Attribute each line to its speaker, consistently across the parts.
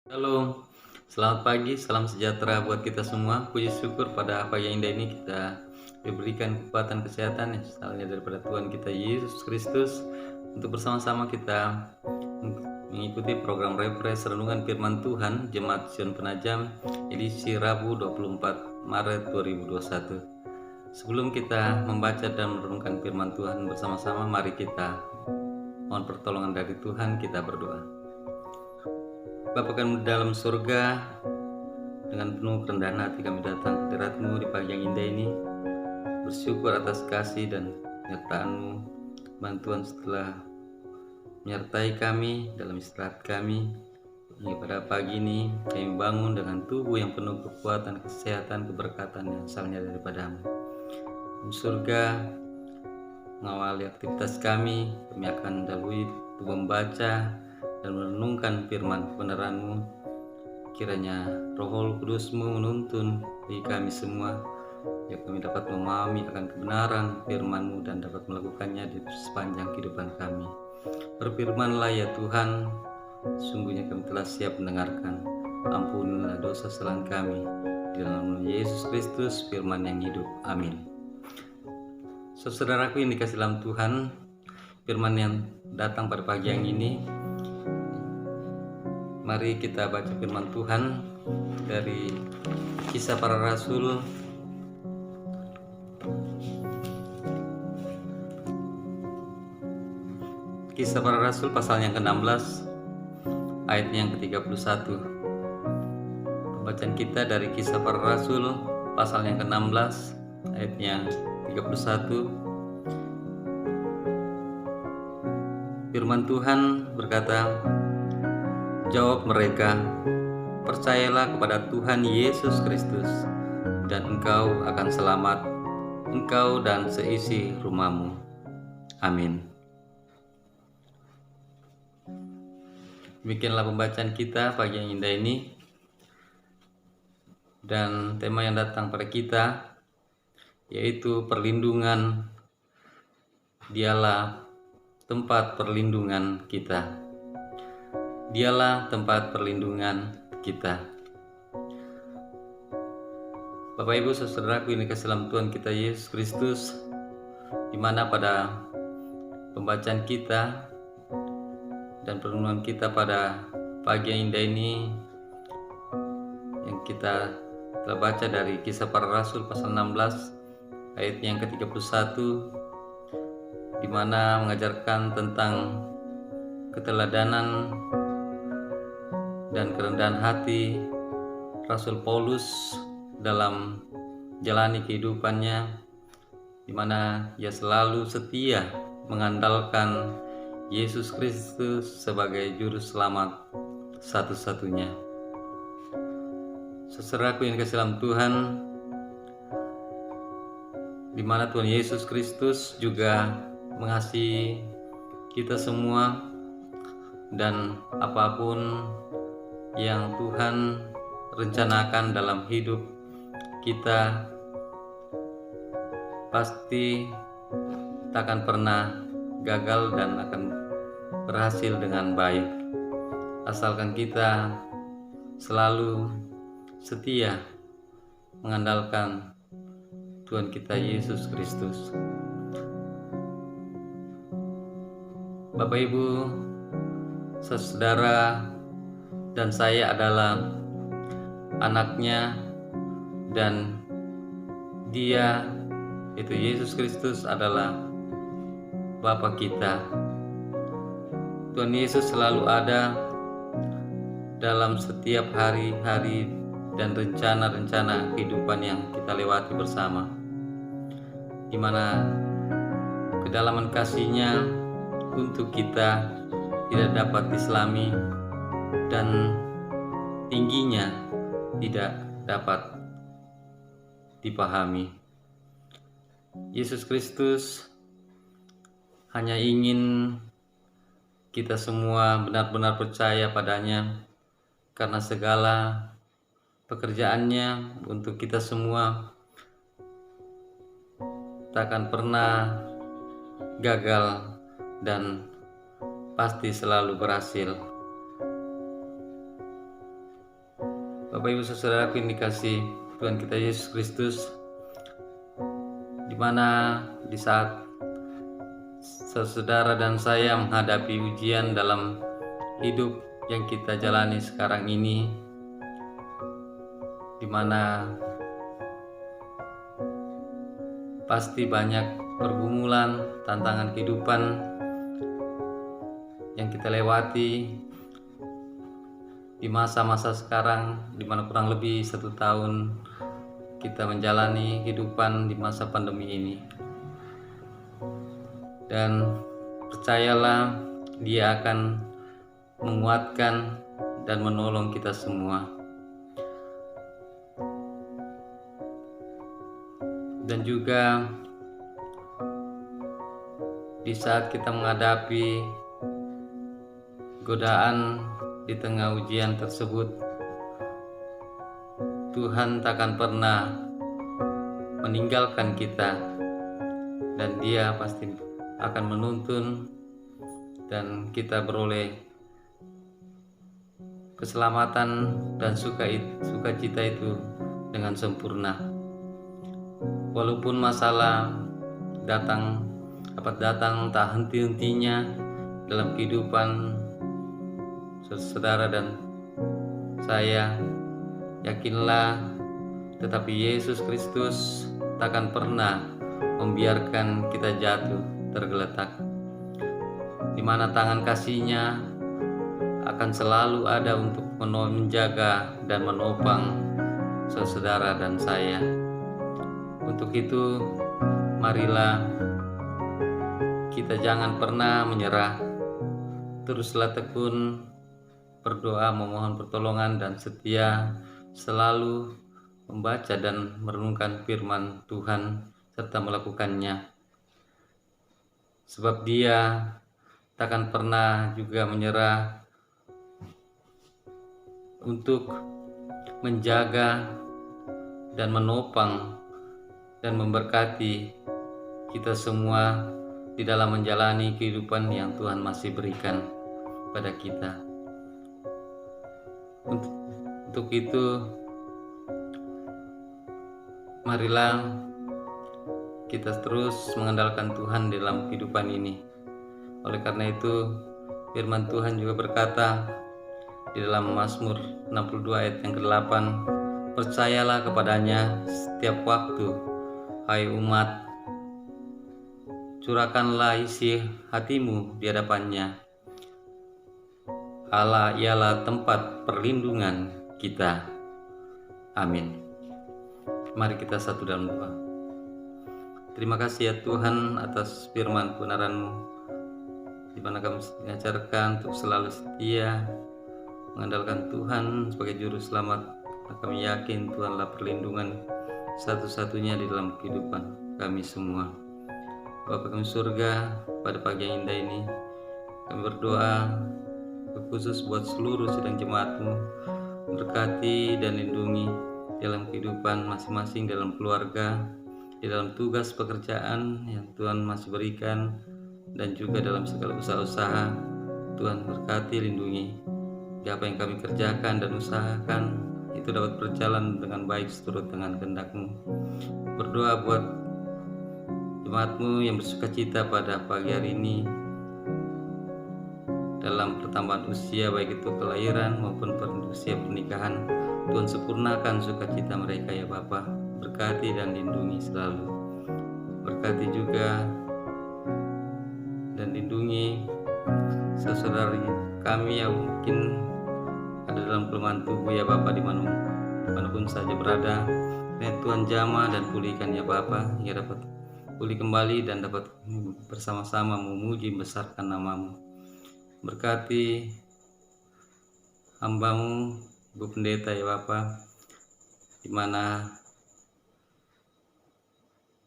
Speaker 1: Halo, selamat pagi, salam sejahtera buat kita semua. Puji syukur pada pagi yang indah ini kita diberikan kekuatan kesehatan yang asalnya daripada Tuhan kita Yesus Kristus untuk bersama-sama kita mengikuti program Refresh Renungan Firman Tuhan Jemaat Sion Penajam edisi Rabu 24 Maret 2021. Sebelum kita membaca dan merenungkan firman Tuhan bersama-sama, mari kita mohon pertolongan dari Tuhan, kita berdoa. Bapa kami dalam surga, dengan penuh kerendahan hati kami datang ke hadirat-Mu di pagi yang indah ini, bersyukur atas kasih dan penyertaan-Mu, bantuan setelah menyertai kami dalam istirahat kami. Pada pagi ini kami bangun dengan tubuh yang penuh kekuatan, kesehatan, keberkatan yang asalnya daripada-Mu. Di surga, mengawali aktivitas kami akan mendahului untuk membaca dan merenungkan firman kebenaran-Mu. Kiranya Roh Kudus-Mu menuntun bagi kami semua, ya kami dapat memahami akan kebenaran firman-Mu dan dapat melakukannya di sepanjang kehidupan kami. Berfirman-Lah ya Tuhan, sungguhnya kami telah siap mendengarkan. Ampunilah dosa kesalahan kami, di dalam nama Yesus Kristus, firman yang hidup. Amin. Saudaraku yang dikasih dalam Tuhan, firman yang datang pada pagi yang ini, mari kita baca firman Tuhan dari Kisah Para Rasul pasal yang ke-16 ayat yang ke-31. Pembacaan kita dari Kisah Para Rasul pasal yang ke-16 ayat yang 31. Firman Tuhan berkata, jawab mereka, percayalah kepada Tuhan Yesus Kristus, dan engkau akan selamat, engkau dan seisi rumahmu. Amin. Demikianlah pembacaan kita pagi yang indah ini. Dan tema yang datang pada kita yaitu perlindungan. Dialah tempat perlindungan kita. Dialah tempat perlindungan kita. Bapak Ibu saudaraku yang dikasihi dalam Tuhan kita Yesus Kristus, di mana pada pembacaan kita dan perenungan kita pada pagi yang indah ini yang kita telah baca dari Kisah Para Rasul pasal 16 ayat yang ke-31, di mana mengajarkan tentang keteladanan dan kerendahan hati Rasul Paulus dalam jalani kehidupannya, di mana ia selalu setia mengandalkan Yesus Kristus sebagai juru selamat satu-satunya. Saudaraku yang dikasihi dalam Tuhan, di mana Tuhan Yesus Kristus juga mengasihi kita semua, dan apapun yang Tuhan rencanakan dalam hidup kita pasti takkan pernah gagal dan akan berhasil dengan baik, asalkan kita selalu setia mengandalkan Tuhan kita Yesus Kristus. Bapak Ibu, saudara, dan saya adalah anaknya, dan Dia, itu Yesus Kristus, adalah Bapa kita. Tuhan Yesus selalu ada dalam setiap hari-hari dan rencana-rencana kehidupan yang kita lewati bersama, di mana kedalaman kasih-Nya untuk kita tidak dapat diselami dan tingginya tidak dapat dipahami. Yesus Kristus hanya ingin kita semua benar-benar percaya padanya, karena segala pekerjaannya untuk kita semua takkan pernah gagal dan pasti selalu berhasil. Bapak Ibu saudaraku yang dikasih Tuhan kita Yesus Kristus, di mana di saat saudara dan saya menghadapi ujian dalam hidup yang kita jalani sekarang ini, di mana pasti banyak pergumulan, tantangan kehidupan yang kita lewati di masa-masa sekarang, di mana kurang lebih 1 tahun kita menjalani kehidupan di masa pandemi ini. Dan percayalah, Dia akan menguatkan dan menolong kita semua. Dan juga di saat kita menghadapi godaan di tengah ujian tersebut, Tuhan takkan pernah meninggalkan kita, dan Dia pasti akan menuntun dan kita beroleh keselamatan dan sukacita itu dengan sempurna. Walaupun masalah datang tak henti-hentinya dalam kehidupan saudara dan saya, yakinlah, tetapi Yesus Kristus takkan pernah membiarkan kita jatuh tergeletak, di mana tangan kasih-Nya akan selalu ada untuk menjaga dan menopang saudara dan saya. Untuk itu, marilah kita jangan pernah menyerah, teruslah tekun berdoa, memohon pertolongan, dan setia selalu membaca dan merenungkan firman Tuhan serta melakukannya. Sebab Dia takkan pernah juga menyerah untuk menjaga dan menopang dan memberkati kita semua di dalam menjalani kehidupan yang Tuhan masih berikan pada kita. Untuk itu, marilah kita terus mengandalkan Tuhan dalam kehidupan ini. Oleh karena itu, firman Tuhan juga berkata di dalam Mazmur 62 ayat yang ke-8, "Percayalah kepadanya setiap waktu, hai umat, curahkanlah isi hatimu di hadapannya. Allah ialah tempat perlindungan kita." Amin. Mari kita satu dalam doa. Terima kasih ya Tuhan atas firman kebenaran-Mu, di mana kami diajarkan untuk selalu setia mengandalkan Tuhan sebagai juru selamat. Kami yakin Tuhanlah perlindungan satu-satunya di dalam kehidupan kami semua. Bapa kami surga, pada pagi yang indah ini kami berdoa khusus buat seluruh sidang jemaat-Mu, berkati dan lindungi dalam kehidupan masing-masing, dalam keluarga, di dalam tugas pekerjaan yang Tuhan masih berikan, dan juga dalam segala usaha-usaha. Tuhan berkati, lindungi apa yang kami kerjakan dan usahakan itu dapat berjalan dengan baik seturut dengan kehendak-Mu. Berdoa buat jemaat-Mu yang bersukacita pada pagi hari ini dalam pertambahan usia, baik itu kelahiran maupun usia pernikahan. Tuhan sempurnakan sukacita mereka ya Bapa. Berkati dan lindungi selalu. Berkati juga dan lindungi saudara kami yang mungkin ada dalam kelemahan tubuh ya Bapa, dimanapun saja berada. Ya Tuhan, jamah dan pulihkan ya Bapa, hingga dapat pulih kembali dan dapat bersama-sama memuji membesarkan nama-Mu. Berkati hamba-Mu Ibu Pendeta ya Bapa, di mana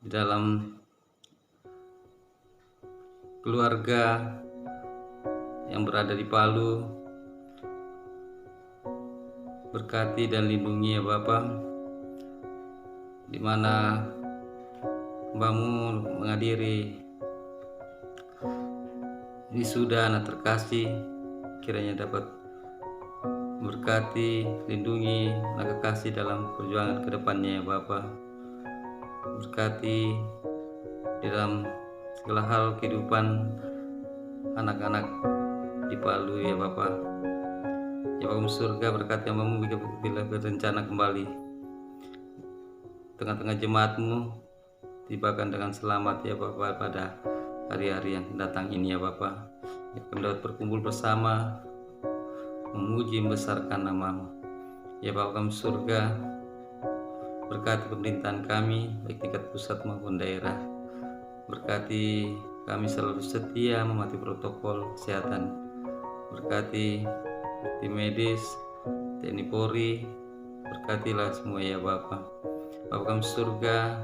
Speaker 1: di dalam keluarga yang berada di Palu, berkati dan lindungi ya Bapa, di mana hamba-Mu menghadiri wisuda anak terkasih, kiranya dapat Berkati, lindungi, tenaga kasih dalam perjuangan ke depannya ya Bapa. Berkati di dalam segala hal kehidupan anak-anak di Palu ya Bapa. Ya Bapa surga, berkati hambamu bila berencana kembali tengah-tengah jemaatmu, tibakan dengan selamat ya Bapa pada hari-hari yang datang ini ya Bapa. Ya, kami dapat berkumpul bersama memuji membesarkan namamu ya Bapa kami surga. Berkati pemerintahan kami baik tingkat pusat maupun daerah. Berkati kami selalu setia mematuhi protokol kesehatan. Berkati tim medis, TNI Polri, berkatilah semua ya Bapa. Bapa kami surga,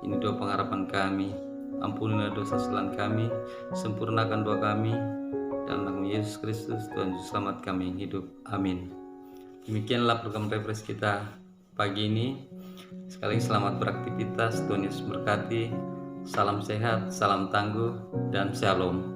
Speaker 1: ini doa pengharapan kami. Ampunilah dosa kesalahan kami, sempurnakan doa kami, dalam nama Yesus Kristus Tuhan Juru Selamat kami yang hidup. Amin. Demikianlah program refresh kita pagi ini. Sekali lagi selamat beraktivitas, Tuhan Yesus berkati. Salam sehat, salam tangguh, dan shalom.